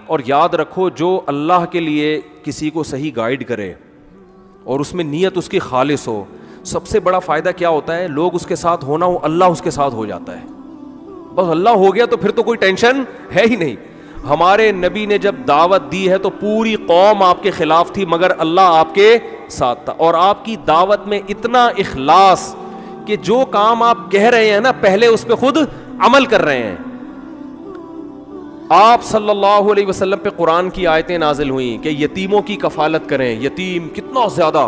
اور یاد رکھو جو اللہ کے لیے کسی کو صحیح گائیڈ کرے اور اس میں نیت اس کی خالص ہو, سب سے بڑا فائدہ کیا ہوتا ہے؟ لوگ اس کے ساتھ ہونا ہو, اللہ اس کے ساتھ ہو جاتا ہے. بس اللہ ہو گیا تو پھر تو کوئی ٹینشن ہے ہی نہیں. ہمارے نبی نے جب دعوت دی ہے تو پوری قوم آپ کے خلاف تھی مگر اللہ آپ کے ساتھ تھا, اور آپ کی دعوت میں اتنا اخلاص کہ جو کام آپ کہہ رہے ہیں نا پہلے اس پہ خود عمل کر رہے ہیں. آپ صلی اللہ علیہ وسلم پہ قرآن کی آیتیں نازل ہوئیں کہ یتیموں کی کفالت کریں. یتیم کتنا زیادہ,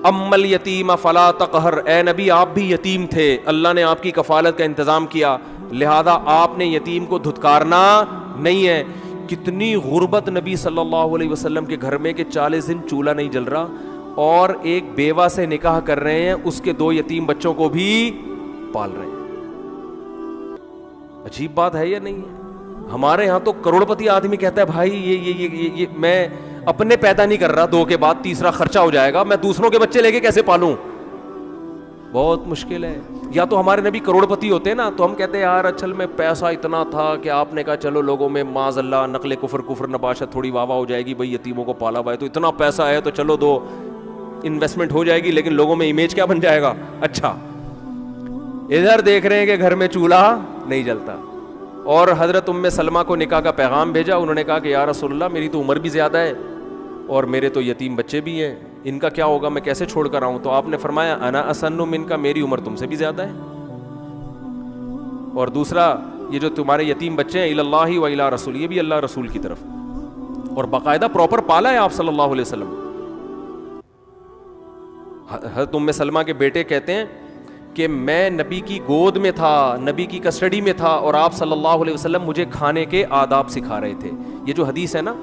اما الیتیم فلا تقہر, اے نبی آپ بھی یتیم تھے, اللہ نے آپ کی کفالت کا انتظام کیا, لہذا آپ نے یتیم کو دھتکارنا نہیں ہے. کتنی غربت نبی صلی اللہ علیہ وسلم کے گھر میں کہ 40 دن چولہا نہیں جل رہا, اور ایک بیوہ سے نکاح کر رہے ہیں, اس کے 2 یتیم بچوں کو بھی پال رہے ہیں. عجیب بات ہے یا نہیں ہے؟ ہمارے ہاں تو کروڑپتی آدمی کہتا ہے بھائی یہ میں اپنے پیدا نہیں کر رہا, 2 کے بعد تیسرا خرچہ ہو جائے گا, میں دوسروں کے بچے لے کے کیسے پالوں؟ بہت مشکل ہے. یا تو ہمارے نبی کروڑپتی ہوتے نا تو ہم کہتے ہیں یار اچھل میں پیسہ اتنا تھا کہ آپ نے کہا چلو لوگوں میں معاذ اللہ نقل کفر نباشت تھوڑی واہ ہو جائے گی, بھائی یتیموں کو پالا ہوا ہے تو اتنا پیسہ ہے تو چلو 2 انویسٹمنٹ ہو جائے گی, لیکن لوگوں میں امیج کیا بن جائے گا؟ اچھا ادھر دیکھ رہے ہیں کہ گھر میں چولہا نہیں جلتا. اور حضرت ام سلمہ کو نکاح کا پیغام بھیجا, انہوں نے کہا کہ یا رسول اللہ میری تو عمر بھی زیادہ ہے اور میرے تو یتیم بچے بھی ہیں, ان کا کیا ہوگا, میں کیسے چھوڑ کر آؤں؟ تو آپ نے فرمایا انا اسن منک, میری عمر تم سے بھی زیادہ ہے, اور دوسرا یہ جو تمہارے یتیم بچے ہیں الی اللہ و الی رسول, یہ بھی اللہ رسول کی طرف, اور باقاعدہ پراپر پالا ہے آپ صلی اللہ علیہ وسلم. حضرت ام سلمہ کے بیٹے کہتے ہیں کہ میں نبی کی گود میں تھا, نبی کی کسٹڈی میں تھا, اور آپ صلی اللہ علیہ وسلم مجھے کھانے کے آداب سکھا رہے تھے. یہ جو حدیث ہے نا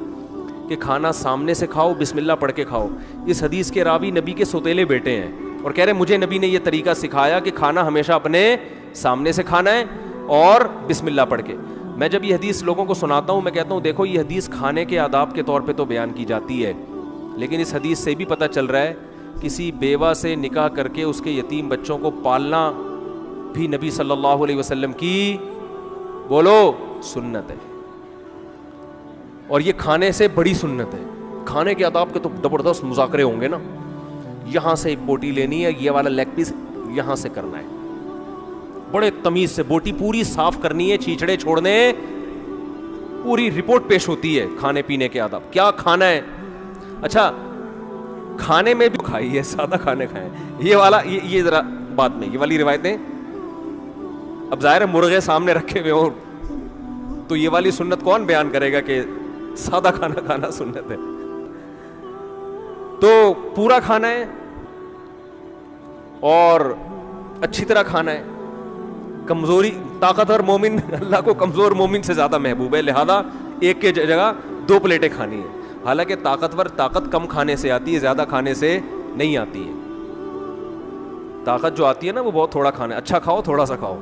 کہ کھانا سامنے سے کھاؤ, بسم اللہ پڑھ کے کھاؤ, اس حدیث کے راوی نبی کے سوتیلے بیٹے ہیں, اور کہہ رہے مجھے نبی نے یہ طریقہ سکھایا کہ کھانا ہمیشہ اپنے سامنے سے کھانا ہے اور بسم اللہ پڑھ کے. میں جب یہ حدیث لوگوں کو سناتا ہوں میں کہتا ہوں دیکھو یہ حدیث کھانے کے آداب کے طور پہ تو بیان کی جاتی ہے, لیکن اس حدیث سے بھی پتہ چل رہا ہے کسی بیوہ سے نکاح کر کے اس کے یتیم بچوں کو پالنا بھی نبی صلی اللہ علیہ وسلم کی بولو سنت ہے, اور یہ کھانے سے بڑی سنت ہے. کھانے کے آداب کے تو زبردست مذاکرے ہوں گے نا, یہاں سے ایک بوٹی لینی ہے, یہ والا لیگ پیس یہاں سے کرنا ہے, بڑے تمیز سے بوٹی پوری صاف کرنی ہے, چھیچڑے چھوڑنے, پوری رپورٹ پیش ہوتی ہے کھانے پینے کے آداب, کیا کھانا ہے. اچھا کھانے میں بھی کھائیے, سادہ کھانے کھائیں, یہ والا یہ ذرا بعد میں, یہ والی روایتیں اب ظاہر ہے مرغے سامنے رکھے ہوئے ہوں تو یہ والی سنت کون بیان کرے گا کہ سادہ کھانا کھانا سنت ہے. تو پورا کھانا ہے اور اچھی طرح کھانا ہے. کمزوری طاقتور مومن اللہ کو کمزور مومن سے زیادہ محبوب ہے, لہذا ایک کے جگہ 2 پلیٹیں کھانی ہیں. حالانکہ طاقتور طاقت کم کھانے سے آتی ہے, زیادہ کھانے سے نہیں آتی ہے. طاقت جو آتی ہے نا وہ بہت تھوڑا کھانا ہے, اچھا کھاؤ تھوڑا سا کھاؤ,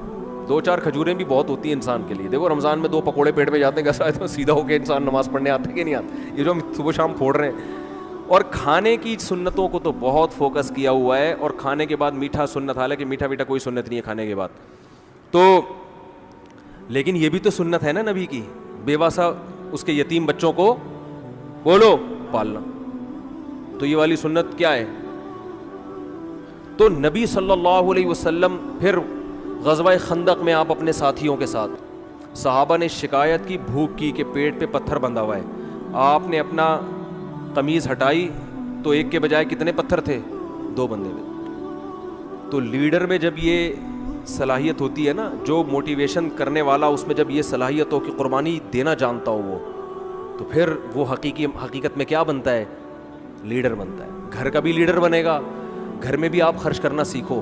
2-4 کھجوریں بھی بہت ہوتی ہیں انسان کے لیے. دیکھو رمضان میں 2 پکوڑے پیٹ میں جاتے ہیں کیسا ہے, تو سیدھا ہو کے انسان نماز پڑھنے آتا ہے کہ نہیں آتا, یہ جو ہم صبح شام پھوڑ رہے ہیں. اور کھانے کی سنتوں کو تو بہت فوکس کیا ہوا ہے, اور کھانے کے بعد میٹھا سنت, حالانکہ میٹھا میٹھا کوئی سنت نہیں ہے کھانے کے بعد تو, لیکن یہ بھی تو سنت ہے نا نبی کی, بیوہ سا اس کے یتیم بچوں کو بولو پالنا, تو یہ والی سنت کیا ہے. تو نبی صلی اللہ علیہ وسلم پھر غزوہ خندق میں آپ اپنے ساتھیوں کے ساتھ, صحابہ نے شکایت کی بھوک کی کہ پیٹ پہ پتھر بندھا ہوا ہے, آپ نے اپنا قمیض ہٹائی تو ایک کے بجائے کتنے پتھر تھے, 2 بندے تھے. تو لیڈر میں جب یہ صلاحیت ہوتی ہے نا, جو موٹیویشن کرنے والا اس میں جب یہ صلاحیت ہو کہ قربانی دینا جانتا ہو وہ, تو پھر وہ حقیقت میں کیا بنتا ہے, لیڈر بنتا ہے. گھر کا بھی لیڈر بنے گا, گھر میں بھی آپ خرچ کرنا سیکھو.